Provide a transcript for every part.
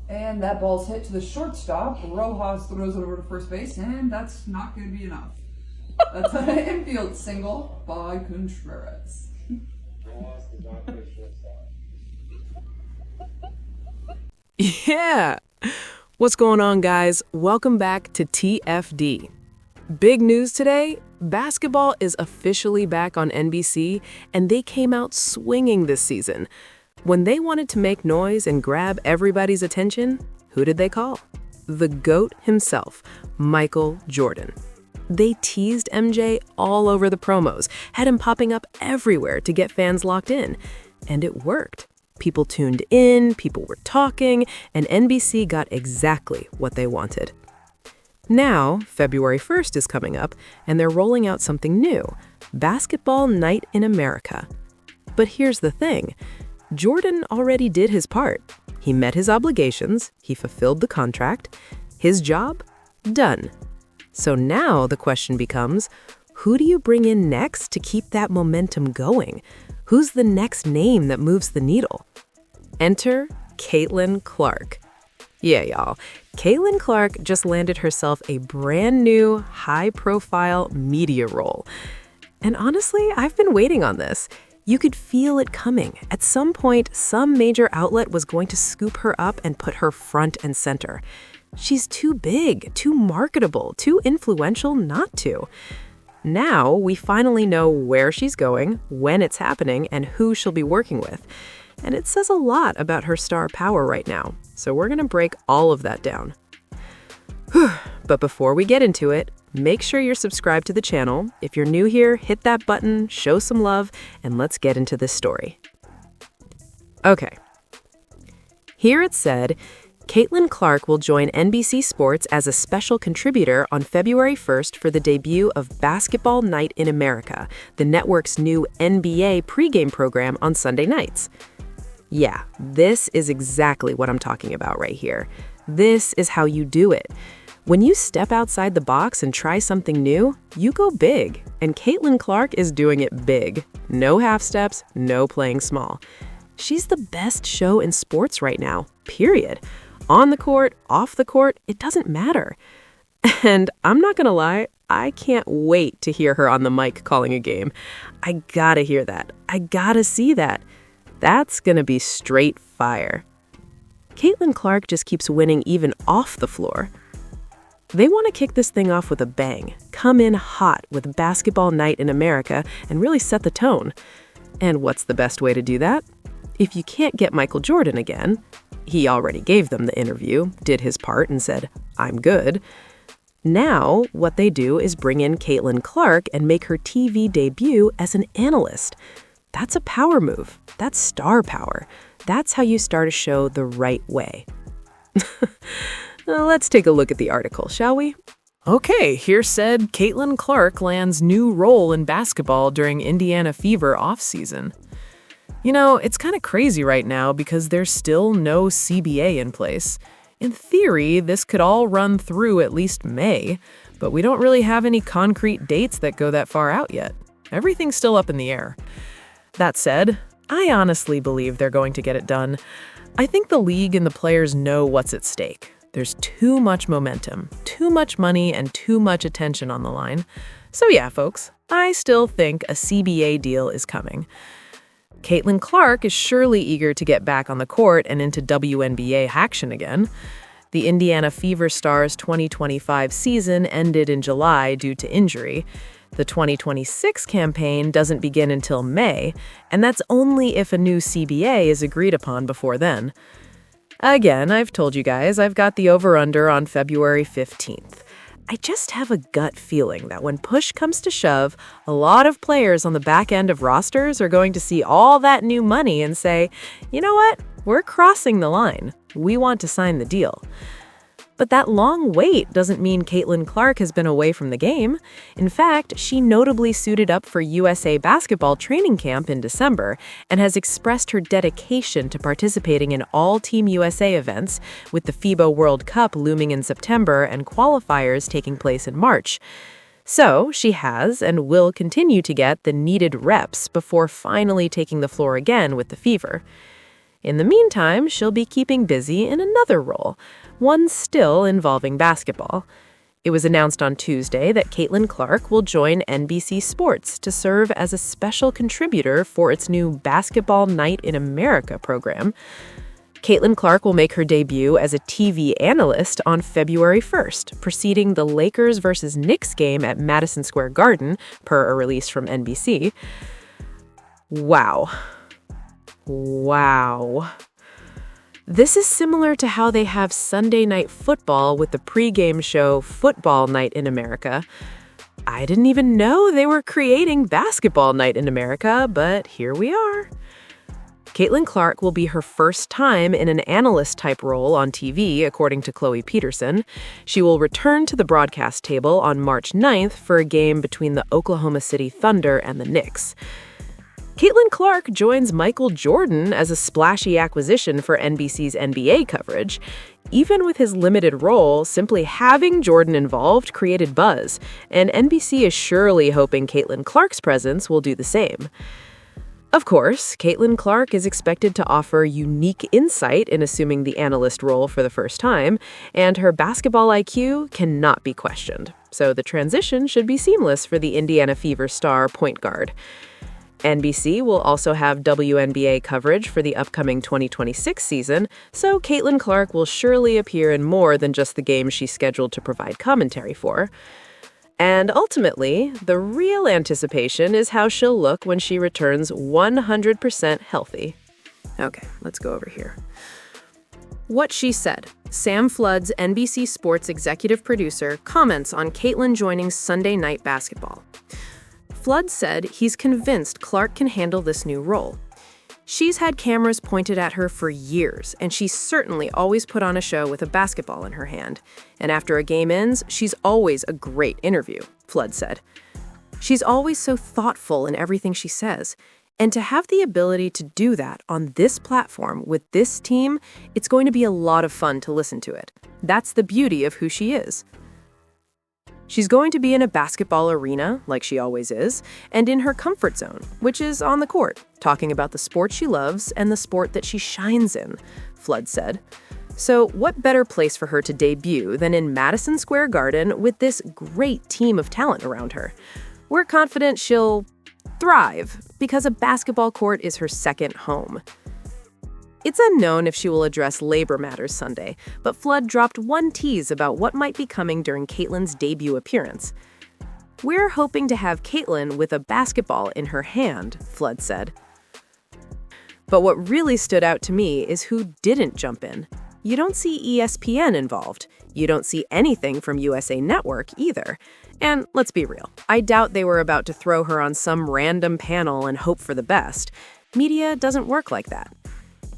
And that ball's hit to the shortstop. Rojas throws it over to first base, and that's not going to be enough. That's an infield single by Contreras. Rojas does not play shortstop. Yeah! What's going on, guys? Welcome back to TFD. Big news today, basketball is officially back on NBC, and they came out swinging this season. When they wanted to make noise and grab everybody's attention, who did they call? The GOAT himself, Michael Jordan. They teased MJ all over the promos, had him popping up everywhere to get fans locked in. And it worked. People tuned in, people were talking, and NBC got exactly what they wanted. Now, February 1st is coming up, and they're rolling out something new, Basketball Night in America. But here's the thing. Jordan already did his part. He met his obligations, he fulfilled the contract. His job? Done. So now the question becomes, who do you bring in next to keep that momentum going? Who's the next name that moves the needle? Enter Caitlin Clark. Yeah, y'all. Caitlin Clark just landed herself a brand new, high-profile media role. And honestly, I've been waiting on this. You could feel it coming. At some point, some major outlet was going to scoop her up and put her front and center. She's too big, too marketable, too influential not to. Now, we finally know where she's going, when it's happening, and who she'll be working with. And it says a lot about her star power right now. So we're going to break all of that down. But before we get into it, make sure you're subscribed to the channel. If you're new here, hit that button, show some love, and let's get into this story. Okay. Here it said, Caitlin Clark will join NBC Sports as a special contributor on February 1st for the debut of Basketball Night in America, the network's new NBA pregame program on Sunday nights. Yeah, this is exactly what I'm talking about right here. This is how you do it. When you step outside the box and try something new, you go big, and Caitlin Clark is doing it big. No half steps, no playing small. She's the best show in sports right now, period. On the court, off the court, it doesn't matter. And I'm not gonna lie, I can't wait to hear her on the mic calling a game. I gotta hear that. I gotta see that. That's gonna be straight fire. Caitlin Clark just keeps winning even off the floor. They want to kick this thing off with a bang, come in hot with Basketball Night in America, and really set the tone. And what's the best way to do that? If you can't get Michael Jordan again, he already gave them the interview, did his part, and said, "I'm good." Now, what they do is bring in Caitlin Clark and make her TV debut as an analyst. That's a power move. That's star power. That's how you start a show the right way. Let's take a look at the article, shall we? Okay, here said Caitlin Clark lands new role in basketball during Indiana Fever offseason. You know, it's kind of crazy right now because there's still no CBA in place. In theory, this could all run through at least May, but we don't really have any concrete dates that go that far out yet. Everything's still up in the air. That said, I honestly believe they're going to get it done. I think the league and the players know what's at stake. There's too much momentum, too much money, and too much attention on the line. So yeah, folks, I still think a CBA deal is coming. Caitlin Clark is surely eager to get back on the court and into WNBA action again. The Indiana Fever Stars' 2025 season ended in July due to injury. The 2026 campaign doesn't begin until May, and that's only if a new CBA is agreed upon before then. Again, I've told you guys I've got the over-under on February 15th. I just have a gut feeling that when push comes to shove, a lot of players on the back end of rosters are going to see all that new money and say, you know what, we're crossing the line. We want to sign the deal. But that long wait doesn't mean Caitlin Clark has been away from the game. In fact, she notably suited up for USA basketball training camp in December and has expressed her dedication to participating in all Team USA events, with the FIBA World Cup looming in September and qualifiers taking place in March. So she has and will continue to get the needed reps before finally taking the floor again with the Fever. In the meantime, she'll be keeping busy in another role, one still involving basketball. It was announced on Tuesday that Caitlin Clark will join NBC Sports to serve as a special contributor for its new Basketball Night in America program. Caitlin Clark will make her debut as a TV analyst on February 1st, preceding the Lakers versus Knicks game at Madison Square Garden, per a release from NBC. Wow. This is similar to how they have Sunday Night Football with the pregame show Football Night in America. I didn't even know they were creating Basketball Night in America, but here we are. Caitlin Clark will be her first time in an analyst-type role on TV, according to Chloe Peterson. She will return to the broadcast table on March 9th for a game between the Oklahoma City Thunder and the Knicks. Caitlin Clark joins Michael Jordan as a splashy acquisition for NBC's NBA coverage. Even with his limited role, simply having Jordan involved created buzz, and NBC is surely hoping Caitlin Clark's presence will do the same. Of course, Caitlin Clark is expected to offer unique insight in assuming the analyst role for the first time, and her basketball IQ cannot be questioned. So the transition should be seamless for the Indiana Fever star point guard. NBC will also have WNBA coverage for the upcoming 2026 season, so Caitlin Clark will surely appear in more than just the games she's scheduled to provide commentary for. And ultimately, the real anticipation is how she'll look when she returns 100% healthy. Okay, let's go over here. What she said. Sam Flood's NBC Sports executive producer comments on Caitlin joining Sunday Night Basketball. Flood said he's convinced Clark can handle this new role. She's had cameras pointed at her for years, and she's certainly always put on a show with a basketball in her hand. And after a game ends, she's always a great interview, Flood said. She's always so thoughtful in everything she says. And to have the ability to do that on this platform with this team, it's going to be a lot of fun to listen to it. That's the beauty of who she is. She's going to be in a basketball arena, like she always is, and in her comfort zone, which is on the court, talking about the sport she loves and the sport that she shines in, Flood said. So what better place for her to debut than in Madison Square Garden with this great team of talent around her? We're confident she'll thrive because a basketball court is her second home. It's unknown if she will address labor matters Sunday, but Flood dropped one tease about what might be coming during Caitlin's debut appearance. We're hoping to have Caitlin with a basketball in her hand, Flood said. But what really stood out to me is who didn't jump in. You don't see ESPN involved. You don't see anything from USA Network either. And let's be real, I doubt they were about to throw her on some random panel and hope for the best. Media doesn't work like that.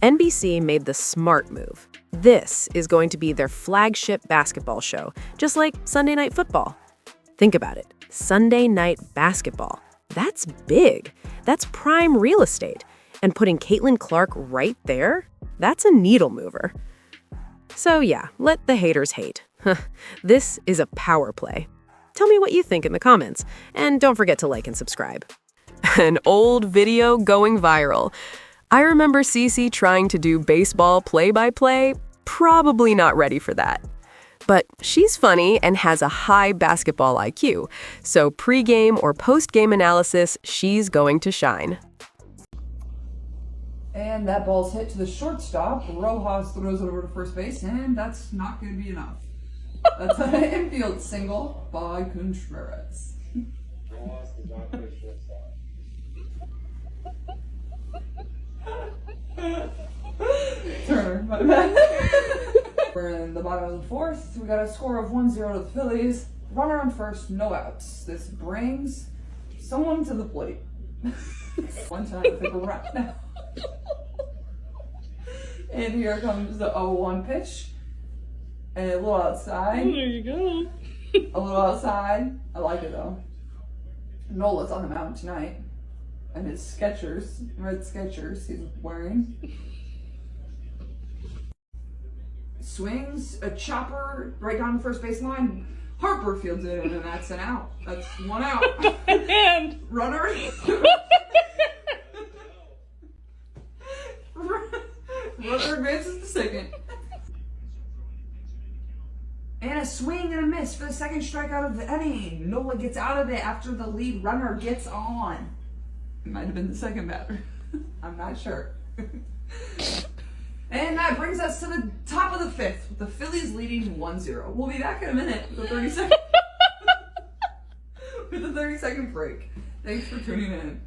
NBC made the smart move. This is going to be their flagship basketball show, just like Sunday Night Football. Think about it. Sunday Night Basketball. That's big. That's prime real estate. And putting Caitlin Clark right there, that's a needle mover. So yeah, let the haters hate. This is a power play. Tell me what you think in the comments, and don't forget to like and subscribe. An old video going viral. I remember Cece trying to do baseball play-by-play, probably not ready for that. But she's funny and has a high basketball IQ, so pre-game or post-game analysis, she's going to shine. And that ball's hit to the shortstop. Rojas throws it over to first base, and that's not going to be enough. That's an infield single by Contreras. Rojas does not play shortstop. Turner, my bad. We're in the bottom of the fourth. We got a score of 1-0 to the Phillies. Runner on first, no outs. This brings someone to the plate. One time, I think we're right now. And here comes the 0-1 pitch. And a little outside. Oh, there you go. A little outside. I like it though. Nola's on the mound tonight. And his Skechers, red Skechers he's wearing. Swings a chopper right down the first base line. Harper fields it in, and that's an out. That's one out. And Runner. second. And a swing and a miss for the second strikeout of the inning. Nola gets out of it after the lead runner gets on. It might have been the second batter. I'm not sure. And that brings us to the top of the fifth, with the Phillies leading 1-0. We'll be back in a minute with a 30-second with a 30-second break. Thanks for tuning in.